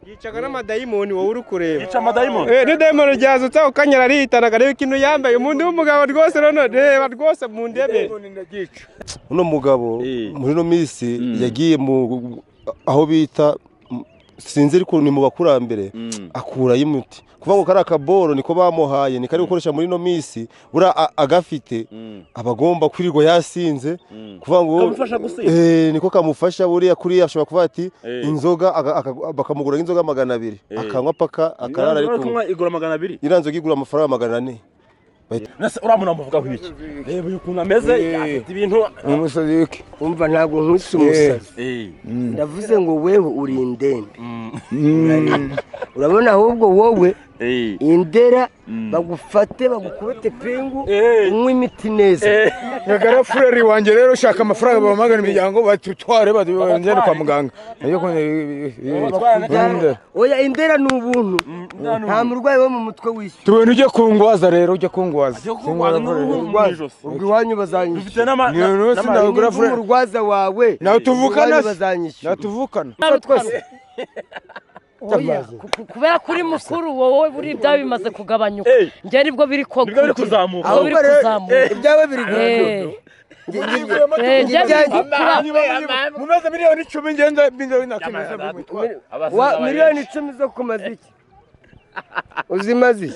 yicaga n'amadayimoni wowe uri kureba yica amadayimoni ni dayimoni ryazutse ukanyara aritanaga reba ikintu yambaye umuntu w'umugabo rwose none reba rwose mu ndebe uno mugabo muri no minsi yagiye mu aho bita sinzi ariko ni mu bakurambere akurayo umuti kuvuga ngo kari akaboro niko bamuhaye ni kari gukoresha muri no minsi bura agafite abagomba kwirirwa yasinze kuvuga ngo niko kamufasha buriya kuri ashobora kuvuga ati inzoga bakamugura inzoga 200 akanywa paka akarara ariko kunywa igura 200 iranzoga igura amafaranga 400 nase uramuna muvuga kwiki reba ukuntu ameze afite ibintu umusazi wiki umva ntago nkusi umusazi ndavuze ngo wewe uri indende urabona ahubwo wowe indera bagufate bagukubite pingu unywe imiti neza ngagara fureri wanje rero ushaka amafaranga bamagana imiryango batutware bagenze kwa muganga oya indera ni ubuntu nta murwayi wo mu mutwe wishyura tubone ujye kungwaza rero ujye kungwaza ubwo iwanyu bazanyishyura sinagura fureri umurwaza wawe nawe tuvukana bazanyishyura tuvukana twese kubera kuri mukuru wowe buri bya bimaze kugabanyuka nge nibwo biri kuzamuka aho biri kuzamuka ibyawe biri mumaze miliyoni 10 ngenda binga nakemeza miliyoni 10 zo kumaza iki uzimaze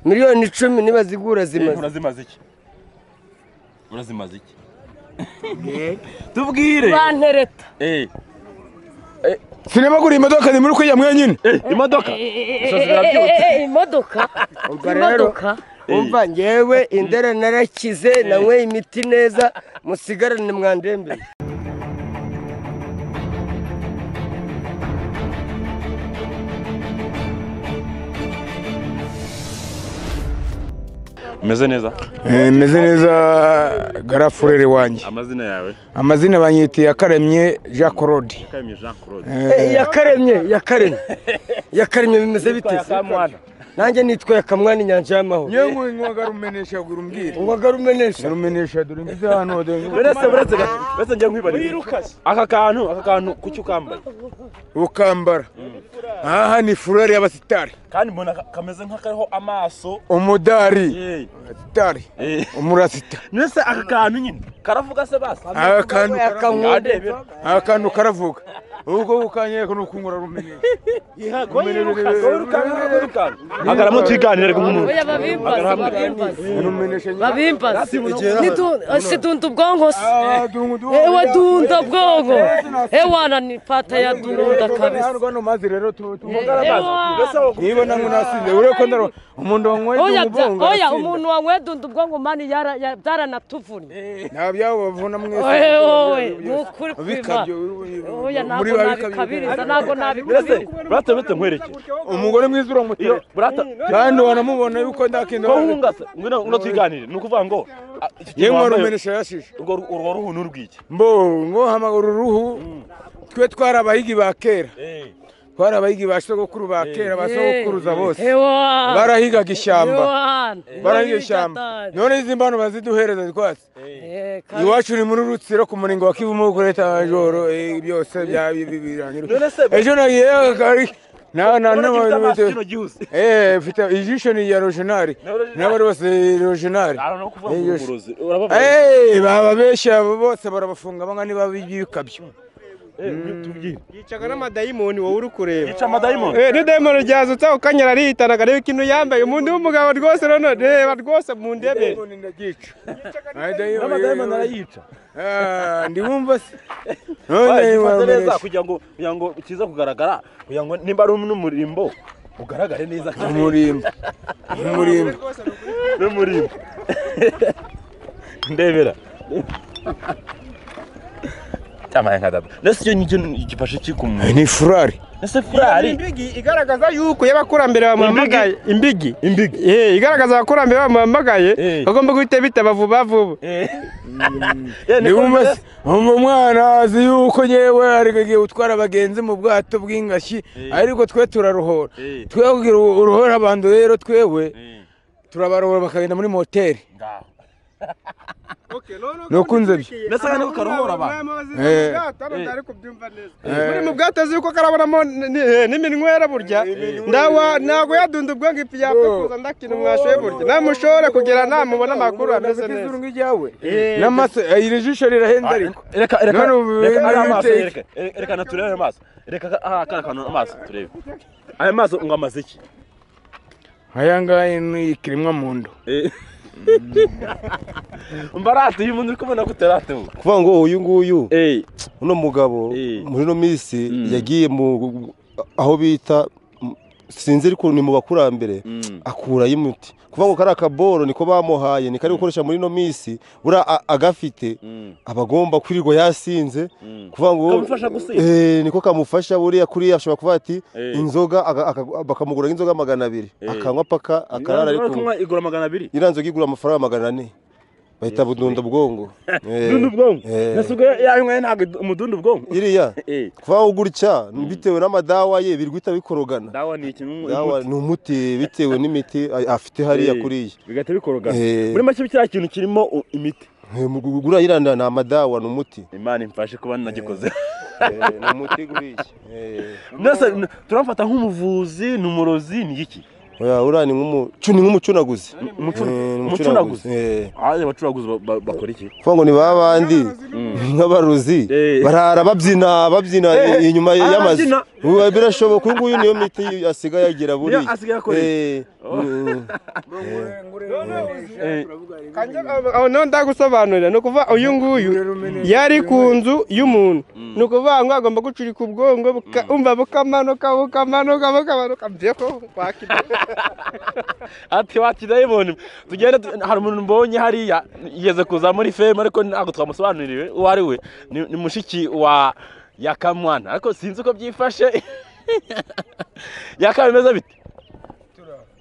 miliyoni 10 nibazigura zimaze iki urazimaze iki tubwire bantereta sinabagura imodoka ni muri kujya mwenyine imodoka imodoka umva ngewe indera narakize nawe imiti neza musigarane mwandembe meze neza garafurere wanje amazina yawe amazina banyitiye Yakaremye Jean Claude Yakaremye bimeze biteze nanjye nitwa Yakamwana inyanja y'amahoro nyewe ngwagarumenesha gurumbwira ngwagarumenesha dore mbize hano bese njye nkwibari aka kantu kucyo kambaye ukambara aha ni furere y'abasitari kandi mbona kameze nk'akariho amaso umudari sitari umurasita nese aka kantu nyine karavuga se basi akantu karavuga ubwo ukanye ko nukungura rumenye agaramwe twiganire nk'umuntu babimba sidunda ubwonko ewe dunda ubwonko ewana ni pata ya dunda kabisa rwano mazi rero niba nangu nasinze ureko ndaro umuntu wanyweye ubwongo oya umuntu wanyweye dunda ubwongo mani byaranatuvunye nta byabo bavuna mwese oye nukuri kwiva oya ntabwo nabikabiriza ntabwo nabikabiriza brata bete nkwereke umugore mwiza uramuteye brata kandi wanamubona yuko ndakinda ko hungasa ngino twiganire nukuvuga ngo yemwe rumenesha yashije urwo ruhu nurwiki ngo hamagara uruhu twe twarabayigi ba kera twarabayigi basogokuru ba kera basogokuruza bose barahigaga ishyamba none izi mbano baziduhereza twase iwacu ni muri Rutsiro ku muringo wa Kivumu kuri leta joro byose byabibirangira ejo nagiye kari fite ijisho ni ya rogenari n'abari bose rogenari baba besha bose barabafunga banga niba bibikabyo yicaga n'amadayimoni wowe uri kureba yica amadayimoni ni dayimoni ryazutse ukanyara aritanaga reba ikintu yambaye umuntu w'umugabo rwose none reba rwose mu ndebe amadayimoni arayica ndi wumva se none neza kugira ngo kiza kugaragara kugira ngo nimba ari n'umurimbo ugaragare neza umurimbo ndebera Tama nkadaba. Nese cyo gifashe kikumwe. Ni furari. Nese furari imbigi igaragaza yuko yabakurambere bamamagaye imbigi. Igaragaza abakurambere bamamagaye bagomba guhita bitaba vuba. Ni umwana azi yuko yewe arigiye utwara abagenzi mu bwato bw'ingashyi ariko twe turaruhora. Twebwe uruhora abantu rero twewe turabarohora bakagenda muri moteri. nukunze byo ndetse niko karuhura abantu muri mu bwato azi yuko karabonamo n'iminywera burya ntabwo yadunda ubwo ngipfi yapfa kuza ndakina umwashoye burya namushore kugira namubona amakuru ameze neza n'amaso iri jisho rirahenda ariko reka naturebe amaso reka akana kantu amaso turebe aya maso ngo amaze iki aya ngaya ni ikirimwa muntu mbarate uyu muntu uri kubona ko utarate kuvuga ngo uyu nguyu uno mugabo muri no minsi yagiye aho bita sinzi ariko ni mu bakurambere akurayo umuti kuvuga ngo kari akaboro niko bamuhaye ni kari gukoresha muri no minsi bura agafite abagomba kwirirwa yasinze kuvuga ngo niko kamufasha buriya kuriya ashobora kuvuga ati inzoga bakamugura inzoga 200 akanywa paka akarara ariko kunywa igura 200 iranzo gigura amafaranga 400 bahita budunda bwongo budunda bwongo nasugo yanywe ntago umudunda bwongo iriya kuvuga ngo gutya bitewe n'amadawa ye birwita bikorogana dawa ni ikintu dawa ni umuti bitewe n'imiti afite hariya kuriya bigata bikorogana muri make cya kintu kirimo imiti gura iranda na amadawa ni umuti imana imfashe kuba nagikoze ni umuti guriya nase turamfata nk'umuvuzi n'umurozi ni iki oya urani nk'umucunaguzi umucunaguzi abacunaguzi bakora iki kuvuga ngo ni babandi nk'abarozi barara babyina inyuma y'amazi birashoboka uyu nguyu niyo miti asigaye agira buriya aho ndagusobanurira ni ukuvuga uyu nguyu yari ku nzu y'umuntu ni ukuvuga ngo agomba gucurika ubwongo umva bukamanuka mbyeko wakira ati wakidayibona tugenda hari umuntu mbonye hariya yigeze kuza muri feme ariko ntabwo twamusobanuririwe uwo ari we ni mushiki wa Yakamwana ariko sinzi uko byifashe Yakameze bite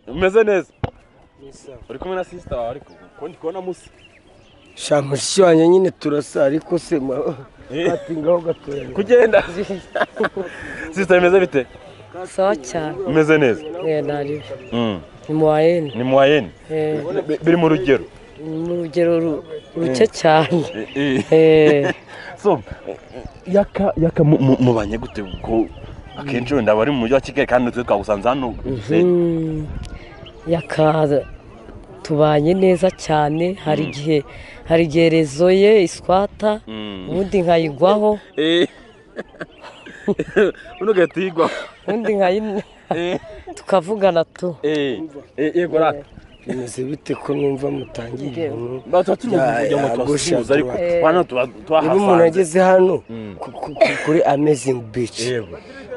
umeze neza uri kumwe na sister wawe ariko ko ndi kubona musi shamushi wanye nyine turasa ariko se ati ngaho gatoya kugenda sister imeze bite sawa cyane umeze neza nari ni moyenne biri mu rugero ruke cyane so yaka mubanye gute ko akenshi wenda bari mu mujyi wa Kigali kandi twe twagusanze hano yaka tubanye neza cyane hari igihe rezo ye iswata ubundi nkayigwaho uno gatigwa ubundi tukavugana tu yego rata bimeze bite ko numva mutangiye twasubiza ariko hano twahasa umuntu ageze hano kuri Amazing Beach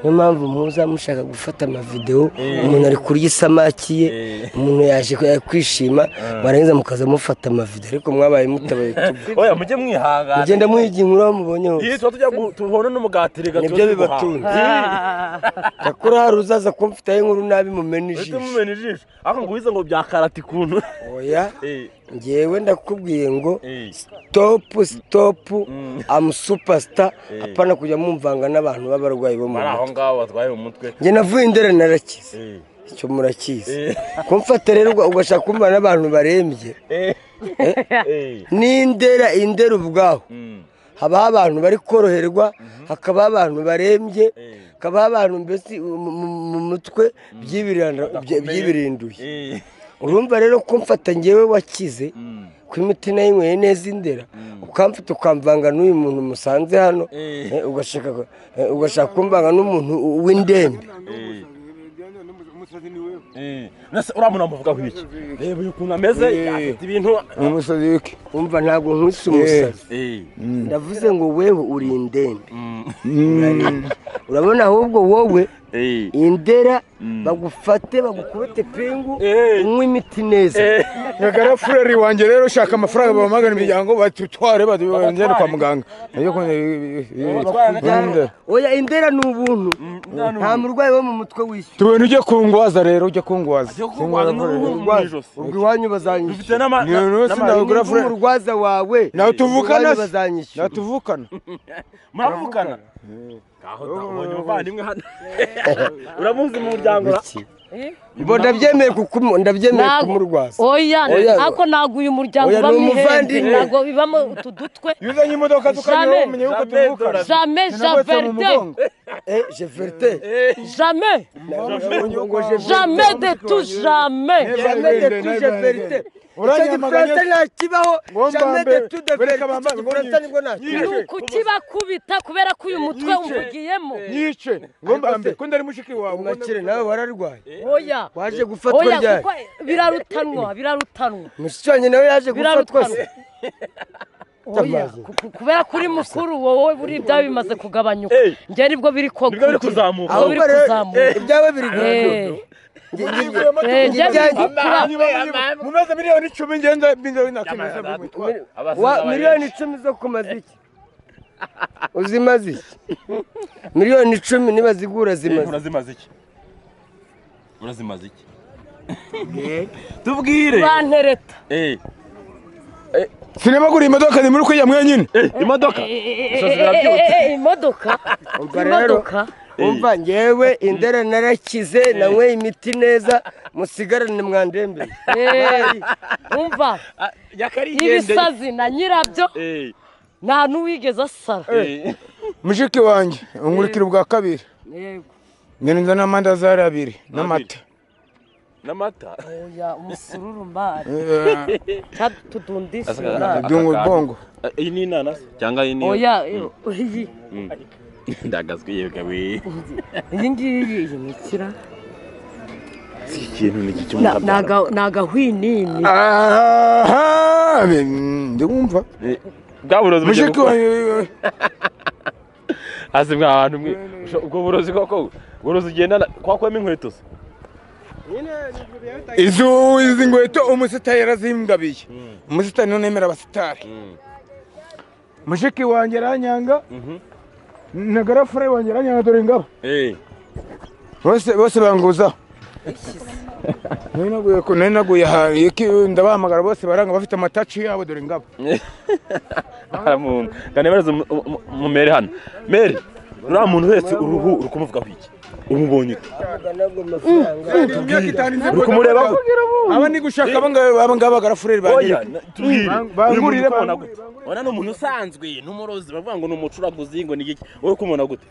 niyo mpamvu muza mushaka gufata amavideo umuntu ari kurya isamaki ye umuntu yaje kwishima barangiza mukaza mufata amavideo ariko mwabaye mutabaye oya mujye mwihangana mugenda muhiga inkuru mubonye hose tujya tubona n'umugatire gato nibyo bibatunze yakora hari uzaza kumfitaye inkuru nabi mumenijisho aho nguhize ngo byakarati kuntu oya ngewe ndakubwiye ngo stop am superstar apana kujya mumvanga n'abantu b'abarwayi bo mu mutwe aho ngaho batwaye mu mutwe nge navuye Indera narakize icyo murakize kumfata rero ugashaka kumva n'abantu barembye n'Indera ubwaho haba abantu bari koroherwa hakaba abantu barembye hakaba abantu mbese mu mutwe byibirinduye urumva rero kumfata ngewe wakize ku imiti nayinyweye neza Indera ukamfata ukamvanga n'uyu muntu musanze hano ugashaka kumvanga n'umuntu w'indembe nase uramuna muvuga kwiki reba ukuntu ameze afite ibintu umusazi wiki umva ntago nkwise umusazi ndavuze ngo wewe uri indembe urabona ahubwo wowe Indera bagufate bagukubete pingu unywe imiti neza ngara fureri wanje rero shaka amafaranga bamagana imiryango batutware bagende kwa muganga oya Indera ni ubuntu nta murwayi wo mu mutwe wishyura tubone ujye kungwaza rero ujye kungwaza ubwo iwanyu bazanyishyura n'amagura fureri umurwaza wawe nawe tuvukana bazanyishyura natuvukana muravukana aho ubonye umuvandimwe hano uramuzi mu muryango Mbo ndabyemeye kumurwaza. Oya, ako naguye umuryango bamihende nago bibamo utudutwe. Yuzanye imodoka tukanyura umenye uko tuvuka. Jamais de tout jamais. Kukibakubita kubera ko uyu mutwe umvugiyemo. Yice ngomba ko ndari mushiki wawe Makire nawe wararwaye. Oya. Waje gufatwa ryari? Birarutanwa. Mushanye nawe yaje gufatwa se. Oya, kubera kuri mukuru wowe buri bya bimaze kugabanyuka. Nge nibwo biri kuzamuka. Aho biri kuzamuka. Ibyawe biri mumaze miliyoni 10 ngenda binzo nakemeza bumwe. Miliyoni 10 zo kumaziki. Uzimazi. Miliyoni 10 nibazigura zimazi. Urazimaze iki? Tubwire. Bantereta. Sinema guri imodoka ni muri kujya mwenyine. Imodoka. Umva ngewe indera narakize nawe imiti neza musigarane mwandembe. Umva. Ibisazi na nyirabyo. Nta nuwigeze asara. Mushiki wanjye unkurikira ubwa kabiri. Yego. Ngenda n'amandazi 2 n'amata. Oya umusururu mbari. Tudundisha. Dungu bongo. Iyi ni inanasi cyangwa iyi ni Oya iyi. Ndagazwe yegawe. Iyi ngiyi nikira. Ikintu niki cy'umukabya. Nagahwinini. Aha! Ndumva. Bwaburozi mushiki wanjye. Azimwe abantu mwe. Ubwo burozi koko. Burozi ugenda kwakwemo inkweto se. Izi ngweto umusitari yarazimgabiye. Umusitari none nemera abasitari. Mushiki wanjye aranyanga. Nagarafure wanjye aranyanga dore ngabo. Bose banguza. Naguye iki ndabahamagara bose baranga bafite amataci yabo dore ngabo. Kanemereza mu mere hano. Mere, uriya muntu wese uruhu rukumuvugaho iki? Umubonye kumureba aba ni gushaka abangaba bagarafureri bangurire bona gute wana no umuntu usanzwe n'umurozi bavuga ngo n'umucuraguzi ngo ni iki uri kumona gute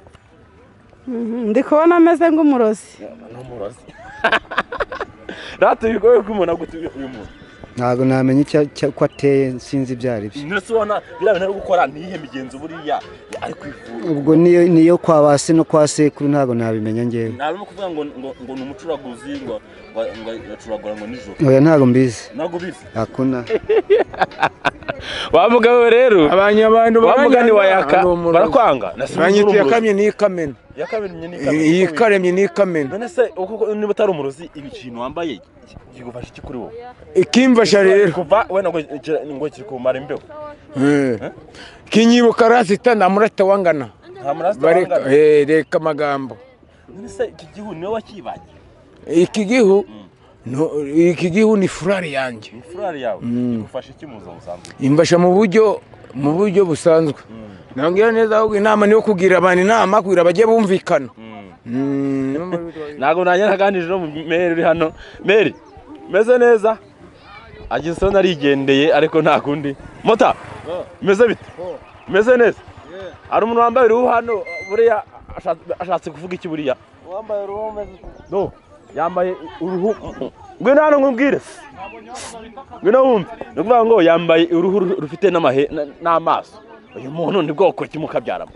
ndikubona ameze ng'umurozi rata bigoye kumona gute uyu muntu ntago namenye ko ateye sinzi byari byo nusubona birabena ari gukora nihe migenzo buriya ari kwivura ubwo niyo kwa base no kwa sekuru ntago nabimenya ngewe ntabwo kuvuga ngo n'umucuraguzi ngo yacuragura ngo nijoro oya ntago mbizi ntago bizi akuna bavuga rero abanyabantu bamugani wayaka barakwanga nanyite yakamye ni kamena yikaremye ni kamena none se uko niba utari umurozi ikintu wambaye kigufasha iki kuri wowe ikimfasha rero kuva wena ngo kiri kumara imbeho kinyibuka rasita na murata wangana bareka reka magambo none se iki gihu niwe wakibanye iki gihu ni furari yanjye ni furari yawe igufasha iki mu buzima busanzwe imfasha mu buryo busanzwe nabwira neza ahubwo inama niyo kugira abantu inama kugira bajye bumvikana ntago nanjye naganije no Meri uri hano Meri meze neza agize so narigendeye ariko nta kundi mota meze bite meze neza ari umuntu wambaye uruhu hano buriya ashatse kuvuga iki buriya wambaye uruhu meze no yambaye uruhu ngwino hano nkubwire ngwino wumve nukuvuga ngo yambaye uruhu rufite n'amaso uyu muntu ni bwoko kimukabyaramo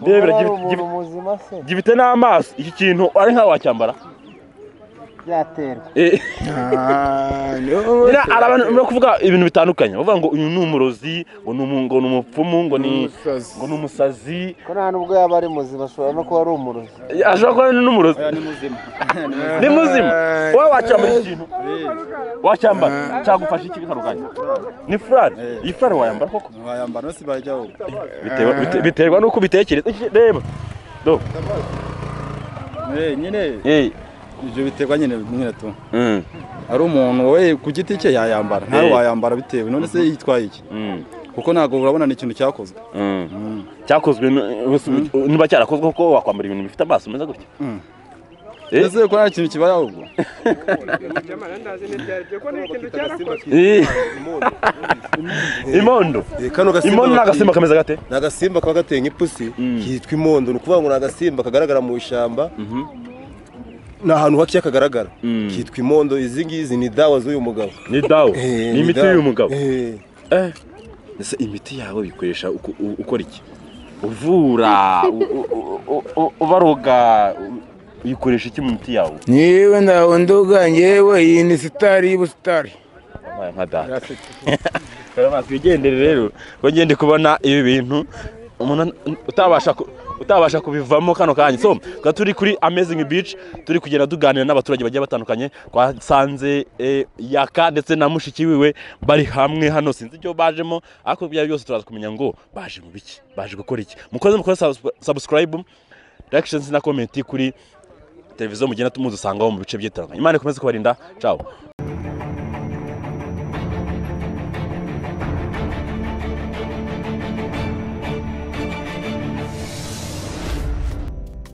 reba gifite n'amaso iki kintu ari nka wacyambara byaterwa arabantu kuvuga ibintu bitandukanye bavuga ngo uyu ni umurozi ngo ni umupfumu ngo ni umusazi ko nta nubwo yaba ari muzima ashobora no kuba ari umurozi ashobora kuba ari n'umurozi ni muzima wowe wacyambara ikintu wacyambara cyagufasha iki bitandukanye ni furari iyi furari wayambara koko wayambara no sibajyaho biterwa nuko bitekereza reba do nyine ibyo biterwa nyine tu ari umuntu wowe ku giti cye yayambara ntawe wayambara bitewe none se yitwaye iki kuko ntago urabona ni ikintu cyakozwe cyakozwe niba cyarakozwe kuko wakwambara ibintu bifite amaso meza gutya ese ko nta kintu kibaye ahubwo imondo imondo n'agasimba kameze gate n'agasimba kaba gateye nk'ipusi kitwa imondo ni ukuvuga ngo n'agasimba kagaragara mu ishyamba ni ahantu hake kagaragara kitwa imondo izi ngizi ni dawa z'uyu mugabo ni dawa ni imiti y'uyu mugabo ese imiti yawe bikoresha ukora iki uvura ubaroga uyikoresha iki mu miti yawe niwe ndaho ndoga ngewe iyi ni sitari y'ubusitari nka data twigendere rero ko ngende kubona ibi bintu umuntu utabasha kubivamo kano kanya so turi kuri Amazing Beach turi kugenda tuganira n'abaturage bagiye batandukanye twasanze Yaka ndetse na mushiki wiwe bari hamwe hano sinzi icyo bajemo ariko bya byose turaza kumenya ngo baje mu biki baje gukora iki mukoze subscribe reactions na comment kuri televiziyo mugenda tumudusangaho mu bice by'itandukanye Imana ikomeze kubarinda ciao